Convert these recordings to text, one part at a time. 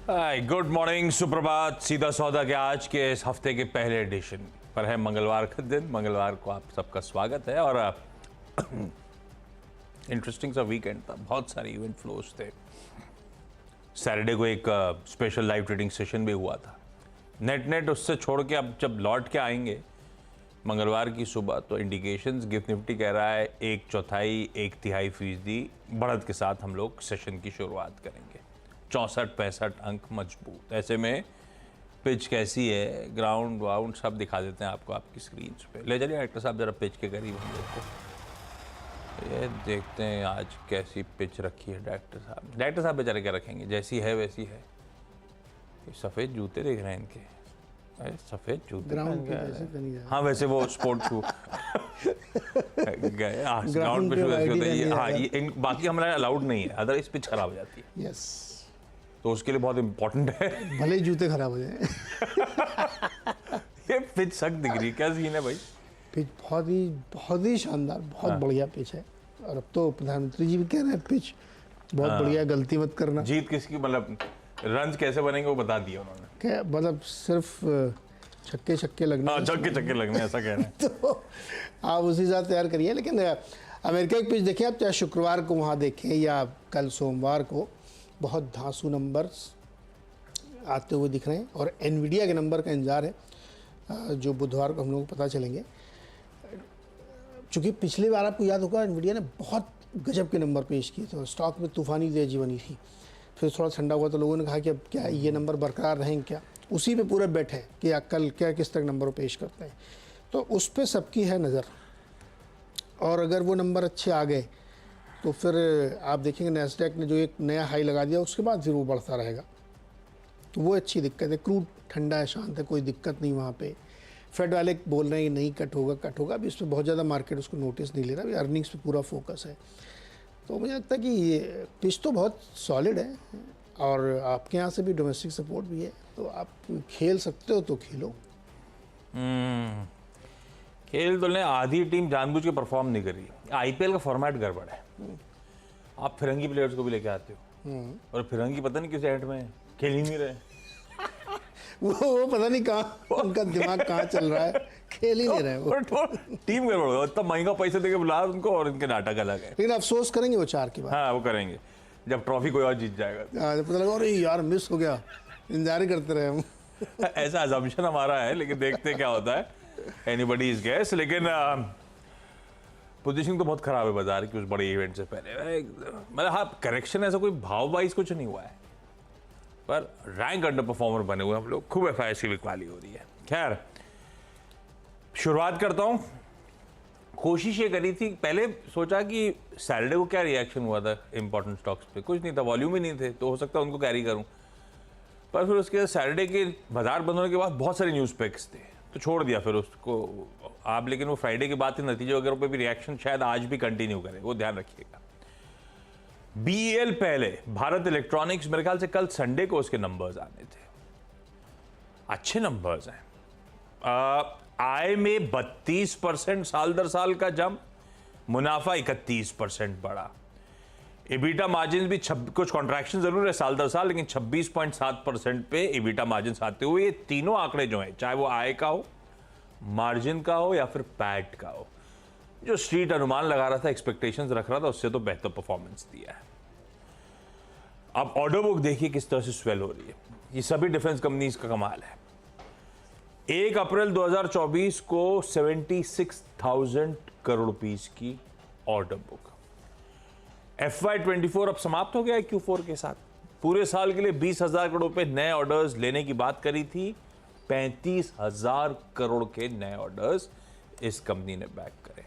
Good morning, सुप्रभात। सीधा सौदा के आज के इस हफ्ते के पहले एडिशन पर है मंगलवार का दिन। मंगलवार को आप सबका स्वागत है और इंटरेस्टिंग सा वीकेंड था, बहुत सारे इवेंट फ्लोज थे। सैटरडे को एक स्पेशल लाइव ट्रेडिंग सेशन भी हुआ था। नेट उससे छोड़ के अब जब लौट के आएंगे मंगलवार की सुबह तो इंडिकेशंस गिफ्ट निफ्टी कह रहा है 1/4 1/3% बढ़त के साथ हम लोग सेशन की शुरुआत करेंगे। 64-65 अंक मजबूत। ऐसे में पिच कैसी है, ग्राउंड वाउंड सब दिखा देते हैं आपको आपकी स्क्रीन पे। ले चलिए डायरेक्टर साहब जरा पिच के करीब हम लोग को ये देखते हैं आज कैसी पिच रखी है डायरेक्टर साहब। डायरेक्टर साहब बेचारे क्या रखेंगे, जैसी है वैसी है। ये सफ़ेद जूते देख रहे हैं इनके, सफ़ेद जूते पहन के। हाँ वैसे वो स्पोर्ट शू गए ग्राउंड पे शूज होते हैं। हाँ ये बाकी हमारा अलाउड नहीं है, अदरवाइज पिच खराब हो जाती है। यस, तो उसके लिए बहुत इम्पोर्टेंट है भले ही जूते खराब हो जाए। ये पिच सख्त दिख रही है, क्या सीन है भाई? पिच बहुत ही शानदार, बहुत बढ़िया पिच है। और अब तो प्रधानमंत्री जी भी कह रहे हैं पिच बहुत बढ़िया, गलती मत करना। जीत किसकी, मतलब रन कैसे बनेंगे वो बता दिया उन्होंने। क्या मतलब सिर्फ छक्के लगने? हाँ छक्के लगने, ऐसा कह रहे हैं। तो आप उसी हिसाब से तैयार करिए। लेकिन अमेरिका की पिच देखिए आप, चाहे शुक्रवार को वहाँ देखें या कल सोमवार को, बहुत धांसू नंबर्स आते हुए दिख रहे हैं। और एनवीडिया के नंबर का इंतजार है जो बुधवार को हम लोगों को पता चलेंगे। चूँकि पिछली बार आपको याद होगा एनवीडिया ने बहुत गजब के नंबर पेश किए थे और स्टॉक में तूफानी तेजी बनी थी। फिर थोड़ा ठंडा हुआ तो लोगों ने कहा कि अब क्या ये नंबर बरकरार रहेंगे क्या, उसी पे पूरा बेट है कि कल क्या किस तरह नंबर पेश करते हैं। तो उस पर सबकी है नज़र। और अगर वो नंबर अच्छे आ गए तो फिर आप देखेंगे नैस्डैक ने जो एक नया हाई लगा दिया उसके बाद फिर वो बढ़ता रहेगा। तो वो अच्छी दिक्कत है। क्रूड ठंडा है, शांत है, कोई दिक्कत नहीं वहाँ पे। फेड वाले बोल रहे हैं कि नहीं कट होगा। अभी इस पर बहुत ज़्यादा मार्केट उसको नोटिस नहीं ले रहा, अभी अर्निंग्स पे पूरा फोकस है। तो मुझे लगता है कि ये पिच तो बहुत सॉलिड है और आपके यहाँ से भी डोमेस्टिक सपोर्ट भी है, तो आप खेल सकते हो तो खेलो। खेल तो आधी टीम जानबूझ के परफॉर्म नहीं कर रही। आईपीएल का फॉर्मेट गड़बड़ है। आप फिरंगी प्लेयर्स को भी लेके आते हो और फिरंगी पता नहीं किस एंड में खेल ही नहीं रहे। वो पता नहीं कहाँ उनका दिमाग कहाँ चल रहा है, खेल ही नहीं रहे वो। टीम गड़बड़ हो, इतना महंगा पैसे देके बुला उनको और इनके नाटक अलग है। लेकिन अफसोस करेंगे वो 4 की बात। हाँ वो करेंगे जब ट्रॉफी कोई और जीत जाएगा। जब पता लगा अरे यार मिस हो गया, इंतजार ही करते रहे हम। ऐसा अजम्पशन हमारा है, लेकिन देखते क्या होता है। Anybody is guess. लेकिन पोजीशन तो बहुत खराब है बाजार की उस बड़े इवेंट से पहले। मतलब हाँ करेक्शन ऐसा कोई भाव वाइज कुछ नहीं हुआ है, पर रैंक अंडर परफॉर्मर बने हुए हम लोग। खूब एफआईएस की बिकवाली हो रही है। खैर शुरुआत करता हूं। कोशिश ये करी थी, पहले सोचा कि सैटरडे को क्या रिएक्शन हुआ था इंपॉर्टेंट स्टॉक्स पे, कुछ नहीं था, वॉल्यूम ही नहीं थे, तो हो सकता है उनको कैरी करूं। पर फिर उसके बाद सैटरडे के बाजार बंद होने के बाद बहुत सारे न्यूज़ पिक्स थे तो छोड़ दिया फिर उसको आप। लेकिन वो फ्राइडे के बाद के नतीजे वगैरह पे भी रिएक्शन शायद आज भी कंटिन्यू करे, वो ध्यान रखिएगा। बीईएल पहले, भारत इलेक्ट्रॉनिक्स, मेरे ख्याल से कल संडे को उसके नंबर्स आने थे। अच्छे नंबर्स हैं। आय में 32% साल दर साल का जंप, मुनाफा 31% बढ़ा। एबिटा मार्जिन भी कुछ कॉन्ट्रैक्शन जरूर है साल दर साल, लेकिन 26.7% पे एबिटा मार्जिन आते हुए ये तीनों आंकड़े जो हैं, चाहे वो आय का हो, मार्जिन का हो या फिर पैट का हो, जो स्ट्रीट अनुमान लगा रहा था, एक्सपेक्टेशंस रख रहा था, उससे तो बेहतर परफॉर्मेंस दिया है। अब ऑर्डर बुक देखिए किस तरह से स्वेल हो रही है। ये सभी डिफेंस कंपनीज का कमाल है। 1 अप्रैल 2024 को 76,000 करोड़ रुपीस की ऑर्डर बुक। FY24 अब समाप्त हो गया है Q4 के साथ। पूरे साल के लिए 20,000 करोड़ रुपए नए ऑर्डर्स लेने की बात करी थी। 35,000 करोड़ के नए ऑर्डर्स इस कंपनी ने बैक करे।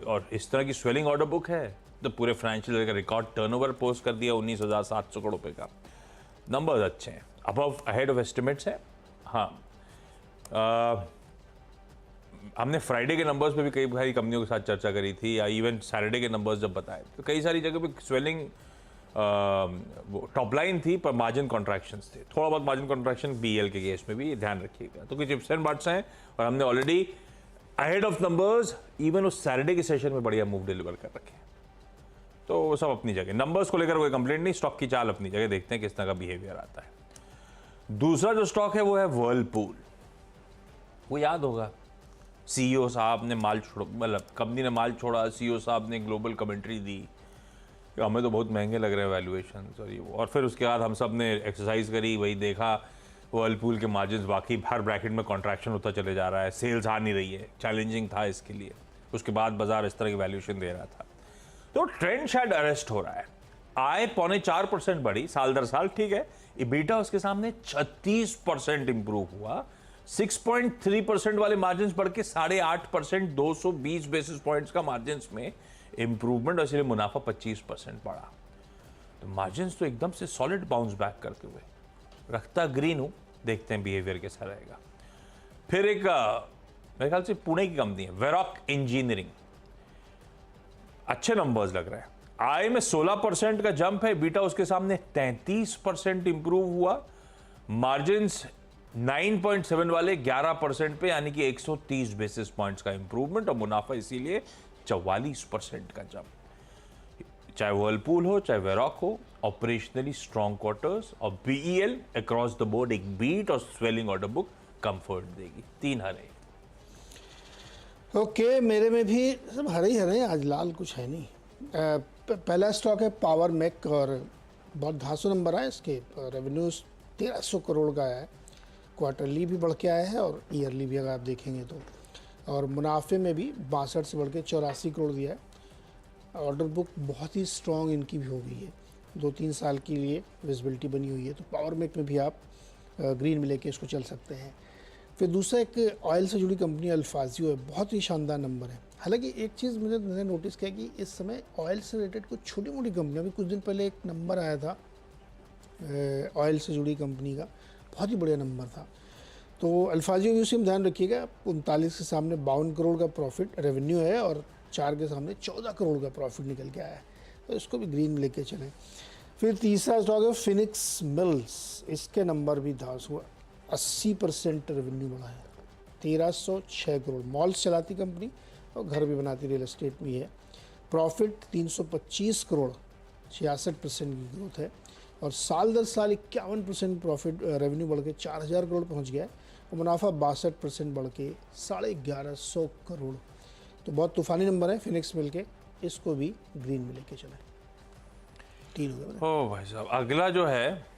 और इस तरह की स्वेलिंग ऑर्डर बुक है तो पूरे फाइनेंशियल का रिकॉर्ड टर्नओवर पोस्ट कर दिया 19,700 करोड़ रुपए का। नंबर्स अच्छे हैं, अबव अहेड ऑफ एस्टिमेट्स है। हाँ हमने फ्राइडे के नंबर्स पे भी कई सारी कंपनियों के साथ चर्चा करी थी, या इवन सैटरडे के नंबर्स जब बताए तो कई सारी जगह पे स्वेलिंग टॉप लाइन थी पर मार्जिन कॉन्ट्रैक्शंस थे। थोड़ा बहुत मार्जिन कॉन्ट्रैक्शन बीएल के केस में भी ध्यान रखिएगा। तो कुछ इफ्स एंड बट्स हैं और हमने already ahead of numbers even उस सैटरडे के सेशन में बढ़िया मूव डिलीवर कर रखे हैं। तो वो सब अपनी जगह, नंबर्स को लेकर कोई कंप्लेंट नहीं, स्टॉक की चाल अपनी जगह, देखते हैं किस तरह का बिहेवियर आता है। दूसरा जो स्टॉक है वो है वर्लपूल। वो याद होगा, सीईओ साहब ने माल छोड़ा, मतलब कंपनी ने माल छोड़ा, सीईओ साहब ने ग्लोबल कमेंट्री दी कि हमें तो बहुत महंगे लग रहे हैं वैल्यूएशन और फिर उसके बाद हम सब ने एक्सरसाइज करी, वही देखा वर्लपूल के मार्जिन बाकी हर ब्रैकेट में कॉन्ट्रैक्शन होता चले जा रहा है, सेल्स आ नहीं रही है, चैलेंजिंग था इसके लिए। उसके बाद बाजार इस तरह की वैल्यूएशन दे रहा था, तो ट्रेंड शायद अरेस्ट हो रहा है। आय 4.25% बढ़ी साल दर साल, ठीक है। EBITDA उसके सामने 36% इंप्रूव हुआ, 6.3% वाले मार्जिन बढ़ के 8.5%, 220 बेसिस पॉइंट्स का मार्जिन में इंप्रूवमेंट, और इसलिए मुनाफा 25% बढ़ा। तो मार्जिन तो एकदम से सॉलिड बाउंस बैक करते हुए, रखता ग्रीन हूं, देखते हैं बिहेवियर कैसा रहेगा। फिर एक मेरे ख्याल से पुणे की कंपनी है वेरॉक इंजीनियरिंग, अच्छे नंबर्स लग रहे हैं। आय में 16% का जंप है, बीटा उसके सामने 33% इंप्रूव हुआ, मार्जिन 9.7 वाले 11% पे, यानी कि 130 बेसिस पॉइंट्स का इंप्रूवमेंट, और मुनाफा इसीलिए 44% का जंप। चाहे वर्लपूल हो चाहे वेरॉक हो, ऑपरेशनली स्ट्रॉन्ग क्वार्टर्स, और बीईएल अक्रॉस द बोर्ड एक बीट और स्वेलिंग ऑर्डर बुक कंफर्ट देगी। 3 हरे। ओके, मेरे में भी सब हरे ही हरे हैं, आज लाल कुछ है नहीं। पहला स्टॉक है पावर मेक, और बहुत धांसू नंबर आए इसके। रेवेन्यूज 1300 करोड़ का है, क्वार्टरली भी बढ़ के आया है और ईयरली भी अगर आप देखेंगे तो, और मुनाफे में भी 62 से बढ़ के 84 करोड़ दिया है। ऑर्डर बुक बहुत ही स्ट्रॉन्ग इनकी भी हो गई है, 2-3 साल के लिए विजिबिलिटी बनी हुई है, तो पावर मेक में भी आप ग्रीन में लेके इसको चल सकते हैं। फिर दूसरा एक ऑयल से जुड़ी कंपनी अल्फाजियो है, बहुत ही शानदार नंबर है। हालांकि एक चीज़ मैंने नोटिस किया कि इस समय ऑयल से रिलेटेड कुछ छोटी मोटी कंपनियाँ, अभी कुछ दिन पहले एक नंबर आया था ऑयल से जुड़ी कंपनी का, बहुत ही बढ़िया नंबर था। तो अल्फाजियो भी उसी में ध्यान रखिएगा, 39 के सामने 52 करोड़ का प्रॉफिट रेवेन्यू है, और 4 के सामने 14 करोड़ का प्रॉफिट निकल के आया है, तो इसको भी ग्रीन में लेके चलें। फिर तीसरा स्टॉक है फिनिक्स मिल्स, इसके नंबर भी धांस हुआ, 80% रेवेन्यू बढ़ा है, 1306 करोड़। मॉल्स चलाती कंपनी और घर भी बनाती, रियल एस्टेट भी है। प्रॉफिट 325 करोड़, 66% की ग्रोथ है, और साल दर साल 51% प्रॉफिट रेवेन्यू बढ़ के 4000 करोड़ पहुंच गया है, और मुनाफा 62% बढ़ के 1150 करोड़। तो बहुत तूफानी नंबर है फिनिक्स मिल के, इसको भी ग्रीन में लेके चले। 3 हो गए। ओ भाई साहब, अगला जो है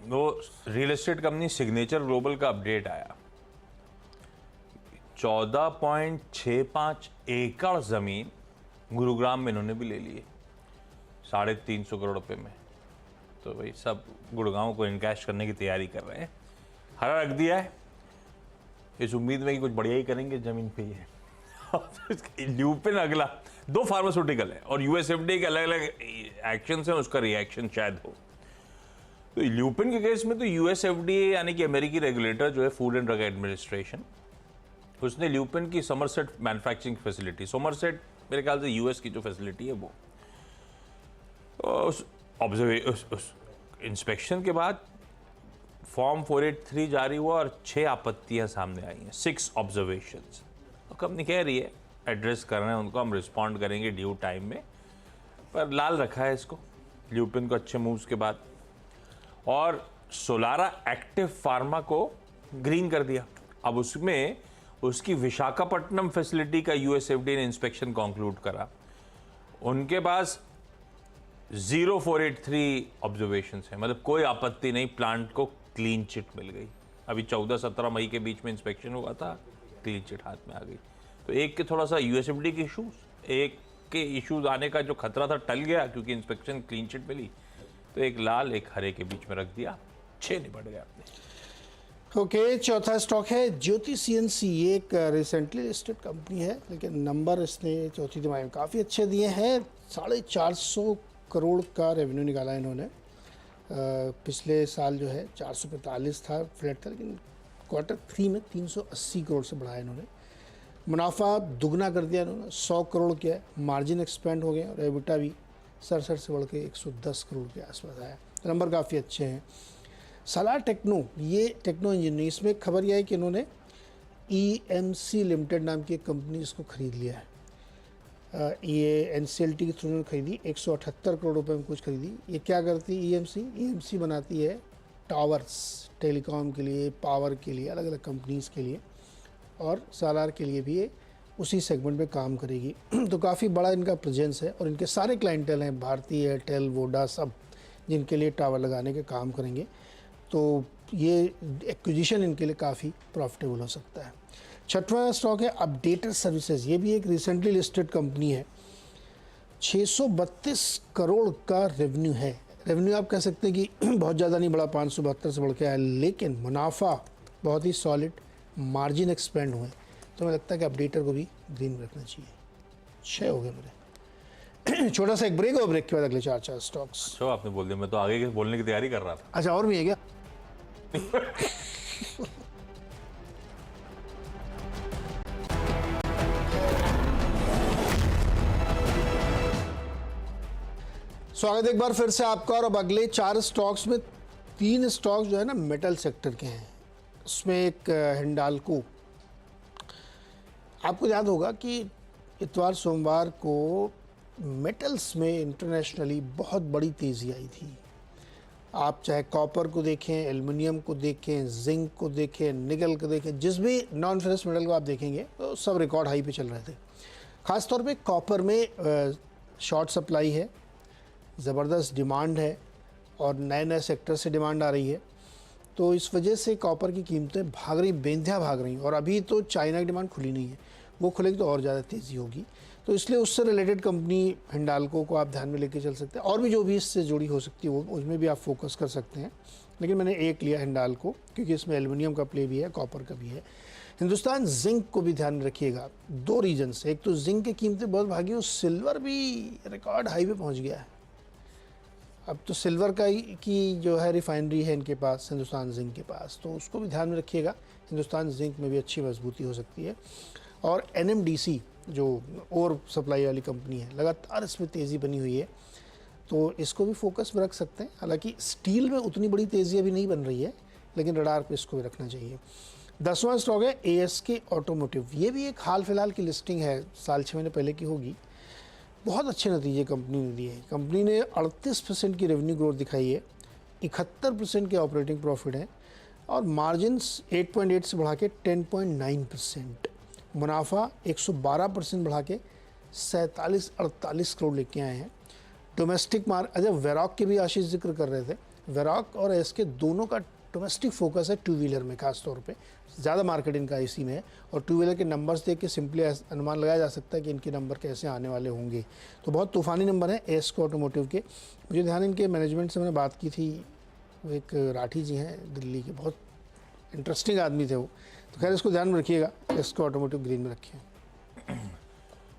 वो real estate company signature global का अपडेट आया। 14.65 एकड़ जमीन गुरुग्राम में इन्होंने भी ले ली है, 350 करोड़ रुपए में। तो भाई सब गुड़गांव को इनकैश करने की तैयारी कर रहे हैं। हरा रख दिया है इस उम्मीद में कि कुछ बढ़िया ही करेंगे जमीन पे ही है। ल्यूपिन अगला, 2 फार्मास्यूटिकल है और यूएसएफडीए के अलग अलग एक्शन है, उसका रिएक्शन शायद हो। तो ल्यूपिन के केस में तो यूएसएफडीए यानी कि अमेरिकी रेगुलेटर जो है, फूड एंड ड्रग एडमिनिस्ट्रेशन, उसने ल्यूपिन की समरसेट मैन्युफैक्चरिंग फैसिलिटी, समरसेट मेरे ख्याल से यूएस की जो फैसिलिटी है वो, उस इंस्पेक्शन के बाद फॉर्म 483 जारी हुआ और 6 आपत्तियां सामने आई हैं, 6 ऑब्जर्वेशंस। तो कंपनी कह रही है एड्रेस कर रहे हैं उनको, हम रिस्पॉन्ड करेंगे ड्यू टाइम में, पर लाल रखा है इसको ल्यूपिन को अच्छे मूव्स के बाद। और सोलारा एक्टिव फार्मा को ग्रीन कर दिया। अब उसमें उसकी विशाखापट्टनम फैसिलिटी का यूएसएफडीए ने इंस्पेक्शन कंक्लूड करा, उनके पास 0483 ऑब्जर्वेशंस है, मतलब कोई आपत्ति नहीं, प्लांट को क्लीन चिट मिल गई। अभी 14-17 मई के बीच में इंस्पेक्शन हुआ था, क्लीन चिट हाथ में आ गई। तो एक के थोड़ा सा यूएसएफडीए के इशूज, एक के इशूज आने का जो खतरा था टल गया क्योंकि इंस्पेक्शन क्लीन चिट मिली। तो एक लाल एक हरे के बीच में रख दिया, 6 निपट गए आपने। ओके, चौथा स्टॉक है ज्योति सीएनसी। ये एक रिसेंटली लिस्टेड कंपनी है, लेकिन नंबर इसने चौथी तिमाही में काफ़ी अच्छे दिए हैं। 450 करोड़ का रेवेन्यू निकाला इन्होंने। पिछले साल जो है 445 था, फ्लैट था, लेकिन Q3 में 380 करोड़ से बढ़ाया इन्होंने। मुनाफा दुगना कर दिया इन्होंने, 100 करोड़ किया है, मार्जिन एक्सपेंड हो गया, और एबिटा भी 67 से बढ़ के 110 करोड़ के आसपास आया। नंबर काफ़ी अच्छे हैं। सलार टेक्नो, ये टेक्नो इंजीनियरिंग, इसमें खबर यह है कि इन्होंने EMC लिमिटेड नाम की एक कंपनी इसको खरीद लिया है। ये NCLT के थ्रू उन्होंने खरीदी, 178 करोड़ रुपए में कुछ खरीदी। ये क्या करती है EMC बनाती है टावर्स, टेलीकॉम के लिए, पावर के लिए, अलग अलग कंपनीज़ के लिए, और सालार के लिए भी ये उसी सेगमेंट में काम करेगी। तो काफ़ी बड़ा इनका प्रेजेंस है और इनके सारे क्लाइंटेल हैं, भारती, एयरटेल, वोडा, सब जिनके लिए टावर लगाने के काम करेंगे। तो ये एक्विजिशन इनके लिए काफ़ी प्रॉफिटेबल हो सकता है। छठवां स्टॉक है अपडेटर सर्विसेज। ये भी एक रिसेंटली लिस्टेड कंपनी है। 632 करोड़ का रेवेन्यू है। रेवेन्यू आप कह सकते हैं कि बहुत ज़्यादा नहीं बढ़ा, 572 से बढ़ के आया, लेकिन मुनाफा बहुत ही सॉलिड, मार्जिन एक्सपेंड हुए। तो मुझे लगता है कि अपडेटर को भी ग्रीन में रखना चाहिए। 6 हो गए मेरे। छोटा सा एक ब्रेक और ब्रेक के बाद अगले 4 स्टॉक्स। तो आपने बोल दिया, मैं तो आगे के बोलने की तैयारी कर रहा था। अच्छा, और भी है क्या? स्वागत एक बार फिर से आपका। और अब अगले 4 स्टॉक्स में 3 स्टॉक्स जो है ना मेटल सेक्टर के हैं। उसमें एक हिंडाल्को। आपको याद होगा कि इतवार सोमवार को मेटल्स में इंटरनेशनली बहुत बड़ी तेज़ी आई थी। आप चाहे कॉपर को देखें, एल्युमिनियम को देखें, जिंक को देखें, निकल को देखें, जिस भी नॉन फेरस मेटल को आप देखेंगे तो सब रिकॉर्ड हाई पे चल रहे थे। ख़ासतौर पे कॉपर में शॉर्ट सप्लाई है, ज़बरदस्त डिमांड है और नए नए सेक्टर से डिमांड आ रही है। तो इस वजह से कॉपर की कीमतें भाग रही, बेंधिया भाग रही। और अभी तो चाइना की डिमांड खुली नहीं है, वो खुलेगी तो और ज़्यादा तेज़ी होगी। तो इसलिए उससे रिलेटेड कंपनी हिंडाल्को को आप ध्यान में लेके चल सकते हैं। और भी जो भी इससे जुड़ी हो सकती है वो उसमें भी आप फोकस कर सकते हैं। लेकिन मैंने एक लिया हिंडाल्को, क्योंकि इसमें एल्युमिनियम का प्ले भी है, कॉपर का भी है। हिंदुस्तान जिंक को भी ध्यान में रखिएगा, 2 रीजन से। एक तो जिंक की कीमतें बहुत भागी और सिल्वर भी रिकॉर्ड हाई पे पहुँच गया है। अब तो सिल्वर की जो है रिफाइनरी है इनके पास, हिंदुस्तान जिंक के पास, तो उसको भी ध्यान में रखिएगा। हिंदुस्तान जिंक में भी अच्छी मजबूती हो सकती है। और NMDC जो और सप्लाई वाली कंपनी है, लगातार इसमें तेज़ी बनी हुई है, तो इसको भी फोकस में रख सकते हैं। हालांकि स्टील में उतनी बड़ी तेज़ी अभी नहीं बन रही है, लेकिन रडार पे इसको भी रखना चाहिए। 10वां स्टॉक है ASK ऑटोमोटिव। ये भी एक हाल फिलहाल की लिस्टिंग है, साल 6 महीने पहले की होगी। बहुत अच्छे नतीजे कंपनी ने दिए हैं। कंपनी ने 38% की रेवेन्यू ग्रोथ दिखाई है, 71% के ऑपरेटिंग प्रॉफिट है और मार्जिन्स 8.8 से बढ़ा के 10.9%। मुनाफा 112% बढ़ा के 47-48 करोड़ लेके आए हैं। डोमेस्टिक अच्छा, वेरॉक के भी आशीष जिक्र कर रहे थे। वेरॉक और एसके दोनों का डोमेस्टिक फोकस है 2 व्हीलर में, खास तौर पे ज़्यादा मार्केट इनका इसी में है। और 2 व्हीलर के नंबर्स देख के सिंपली अनुमान लगाया जा सकता है कि इनके नंबर कैसे आने वाले होंगे। तो बहुत तूफानी नंबर है एसके ऑटोमोटिव के। मुझे ध्यान इनके मैनेजमेंट से मैंने बात की थी, वो एक राठी जी हैं दिल्ली के, बहुत इंटरेस्टिंग आदमी थे वो। तो खैर इसको ध्यान में रखिएगा, इसको ऑटोमोटिव ग्रीन में रखिए।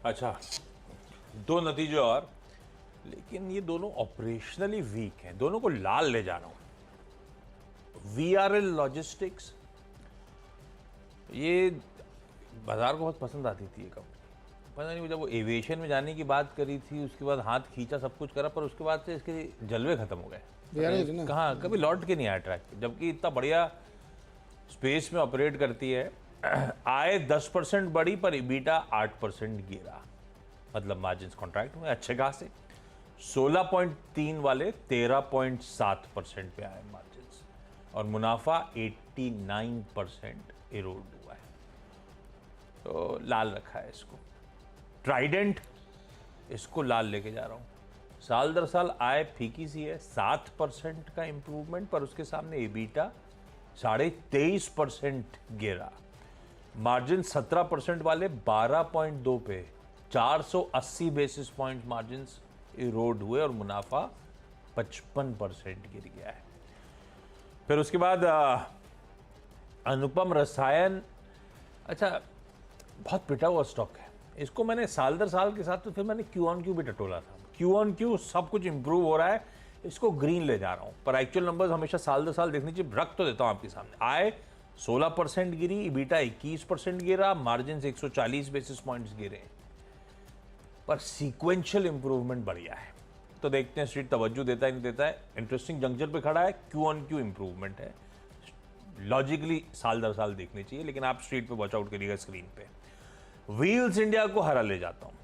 अच्छा, 2 नतीजे और, लेकिन ये दोनों ऑपरेशनली वीक हैं, दोनों को लाल ले जा रहा हूं। VRL लॉजिस्टिक्स, ये बाजार को बहुत पसंद आती थी ये कंपनी। पता नहीं जब वो एविएशन में जाने की बात करी थी, उसके बाद हाथ खींचा, सब कुछ करा, पर उसके बाद से इसके जलवे खत्म हो गए। कहाँ कभी लौट के नहीं आया ट्रैक पे, जबकि इतना बढ़िया स्पेस में ऑपरेट करती है। आय 10% बढ़ी पर EBITDA 8% गिरा, मतलब मार्जिन कॉन्ट्रैक्ट हुए अच्छे खासे। 16.3 वाले 13.7% पे आए मार्जिन, और मुनाफा 89% इरोड हुआ है। तो लाल रखा है इसको। ट्राइडेंट, इसको लाल लेके जा रहा हूँ। साल दर साल आय फीकी सी है, 7% का इंप्रूवमेंट, पर उसके सामने EBITDA 23.5% गिरा। मार्जिन 17% वाले 12.2 पे 480 बेसिस पॉइंट मार्जिन इरोड हुए और मुनाफा 55% गिर गया है। फिर उसके बाद अनुपम रसायन, अच्छा बहुत पिटा हुआ स्टॉक है। इसको मैंने साल दर साल के साथ, तो फिर मैंने Q-on-Q भी टटोला था। Q-on-Q सब कुछ इंप्रूव हो रहा है, इसको ग्रीन ले जा रहा हूँ। पर एक्चुअल नंबर्स हमेशा साल दर साल देखनी चाहिए। रख तो देता हूँ आपके सामने। आय 16% गिरी, EBITDA 21% गिरा, मार्जिन 140 बेसिस पॉइंट्स गिरे, पर सीक्वेंशियल इंप्रूवमेंट बढ़िया है। तो देखते हैं स्ट्रीट तवज्जो देता है नहीं देता है। इंटरेस्टिंग जंक्शन पे खड़ा है, Q-on-Q इंप्रूवमेंट है। लॉजिकली साल दर साल देखनी चाहिए, लेकिन आप स्ट्रीट पे वॉच आउट करिएगा स्क्रीन पे। व्हील्स इंडिया को हरा ले जाता हूं।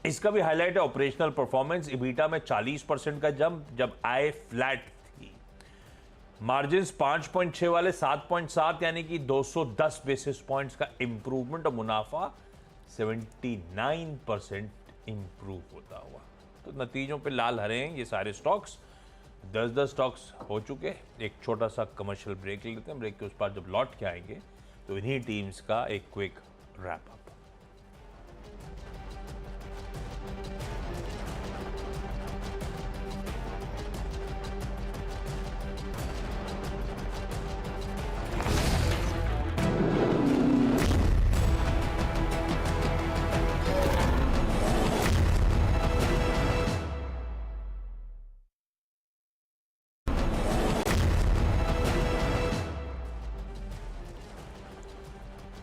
इसका भी हाईलाइट है ऑपरेशनल परफॉर्मेंस। इबीटा में 40% का जंप, जब आय फ्लैट थी। मार्जिन्स 5.6 वाले 7.7, यानी कि 210 बेसिस पॉइंट्स का इंप्रूवमेंट, और मुनाफा 79% इंप्रूव होता हुआ। तो नतीजों पे लाल हरे हैं ये सारे स्टॉक्स। 10 स्टॉक्स हो चुके। एक छोटा सा कमर्शियल ब्रेक लेते हैं। ब्रेक के उस पार जब लौट के आएंगे तो इन्हीं टीम्स का एक क्विक रैप अप।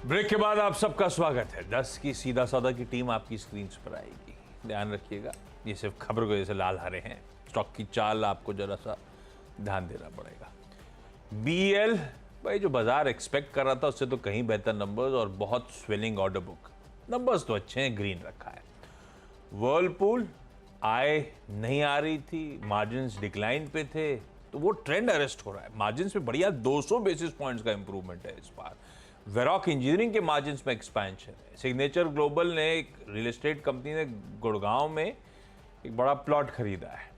ब्रेक के बाद आप सबका स्वागत है। 10 की सीधा सौदा की टीम आपकी स्क्रीन पर आएगी। ध्यान रखिएगा, ये सिर्फ खबर को जैसे लाल हरे हैं, स्टॉक की चाल आपको जरा सा ध्यान देना पड़ेगा। बीएल भाई, जो बाजार एक्सपेक्ट कर रहा था उससे तो कहीं बेहतर नंबर्स और बहुत स्वेलिंग ऑर्डर बुक। नंबर्स तो अच्छे हैं, ग्रीन रखा है। वर्लपूल आय नहीं आ रही थी, मार्जिन्स डिक्लाइन पे थे, तो वो ट्रेंड अरेस्ट हो रहा है। मार्जिन्स पे बढ़िया 200 बेसिस पॉइंट्स का इंप्रूवमेंट है इस बार। वेरॉक इंजीनियरिंग के मार्जिन्स में एक्सपेंशन है। सिग्नेचर ग्लोबल ने, एक रियल एस्टेट कंपनी ने गुड़गांव में एक बड़ा प्लॉट खरीदा है।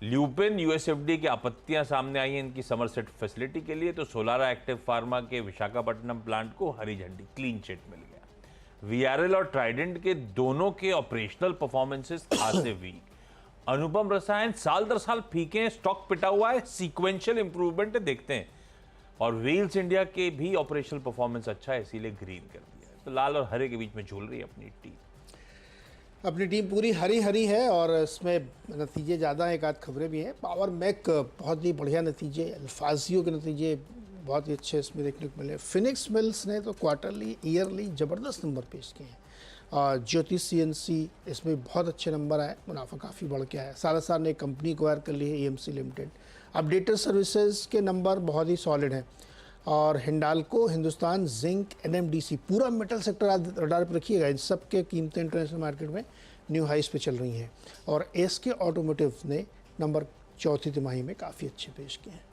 ल्यूपिन यूएसएफडी की आपत्तियां सामने आई हैं इनकी समरसेट फैसिलिटी के लिए, तो सोलारा एक्टिव फार्मा के विशाखापट्टनम प्लांट को हरी झंडी, क्लीन चिट मिल गया। वीआरएल और ट्राइडेंट के दोनों के ऑपरेशनल परफॉर्मेंसेस खासे वीक। अनुपम रसायन साल दर साल फीके हैं, स्टॉक पिटा हुआ है, सीक्वेंशियल इंप्रूवमेंट है, देखते हैं। और व्हील्स इंडिया के भी ऑपरेशनल परफॉर्मेंस अच्छा है, इसीलिए ग्रीन कर दिया है। तो लाल और हरे के बीच में झूल रही है अपनी टीम। अपनी टीम पूरी हरी हरी है और इसमें नतीजे ज़्यादा हैं, एक आध खबरें भी हैं। पावर मैक बहुत ही बढ़िया नतीजे, अल्फाजियो के नतीजे बहुत ही अच्छे इसमें देखने को मिले। फिनिक्स मिल्स ने तो क्वार्टरली ईयरली ज़बरदस्त नंबर पेश किए हैं। और ज्योति सीएनसी, इसमें बहुत अच्छे नंबर आए, मुनाफा काफ़ी बढ़ के आया। सारा ने कंपनी एक्वायर कर ली है, एएमसी लिमिटेड। अपडेटेड सर्विसेज के नंबर बहुत ही सॉलिड हैं। और हिंडाल्को, हिंदुस्तान जिंक, एनएमडीसी, पूरा मेटल सेक्टर आप रडार पर रखिएगा। इन सब के कीमतें इंटरनेशनल मार्केट में न्यू हाइस पे चल रही हैं। और एसके ऑटोमोटिव ने नंबर चौथी तिमाही में काफ़ी अच्छे पेश किए हैं।